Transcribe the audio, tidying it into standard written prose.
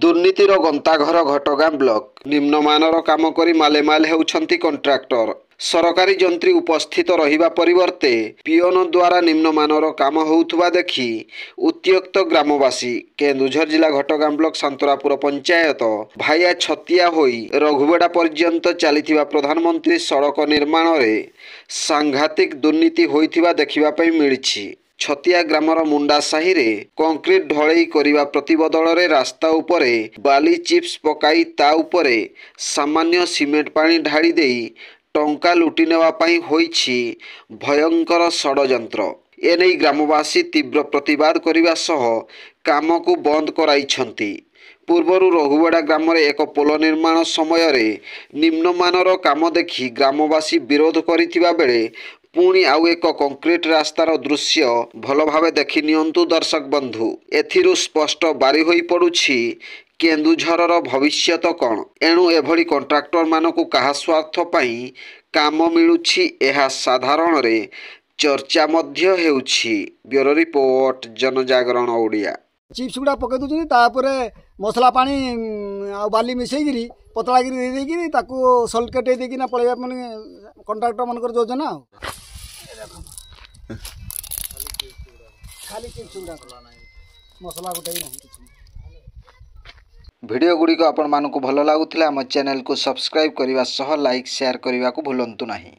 दुर्नीतिर गंताघर घटगां block निम्नमानर काम करी मालेमाल हेउछंती contractor. सरकारी जंत्री उपस्थित रहिबा परिवर्ते पियोन द्वारा निम्नमानर काम होउथुबा देखि उत्त्यक्त ग्रामवासी केन्दुझर जिला घटगां ब्लॉक सांतरापुर पंचायत भाइया छतिया होई रघुबेड़ा पर्यंत चलिथिबा प्रधानमंत्री सड़क निर्माण रे सांघातिक दुर्नीति होइथिबा देखिबा पई मिलिछि। छतिया ग्रामर मुंडा साही रे कंक्रीट ढलई करिबा प्रतिबदल रे रास्ता उपरे बाली चिप्स पकाई ता उपरे सामान्य सिमेंट पानी ढाली देई टंका लुटि नेवा पई होइछि भयंकर षडयंत्र। एनै ग्रामवासी तीव्र प्रतिवाद करिबा सह काम को बंद कराइछंती। पूर्वरु रघुबेड़ा ग्राम रे एक पोल निर्माण समय रे निम्नमानर काम देखि ग्रामवासी विरोध करिथिबा बेले पुणी आउ एक कंक्रीट रास्तार दृश्य भल भावे देखि नियंतु दर्शक बंधु। एथिरु स्पष्ट बारी होई पड़ुछि केन्दुझरर भविष्यत कौन। एणु एभली कंट्राक्टर मानकु कहा स्वार्थ पई काम मिलुछि एहा साधारण रे चर्चा मध्य हेउछि। ब्यूरो रिपोर्ट जनजागरण ओडिया। चिप्स गुड़ा पकई दूसरी तापरे मसला पानी आ बाली मिसेई पतला गिरी दे देकी ताको सल्केट देकी ना पळेबा माने कंट्राक्टर मनकर योजना खाली चिप्स गुड़ा मसला गुटा नहीं। वीडियो गुड़िक आपण मानकु भल लागुथिला हम चैनल को सब्सक्राइब करिवा सह लाइक शेयर करिवा को भूलंतु नाही।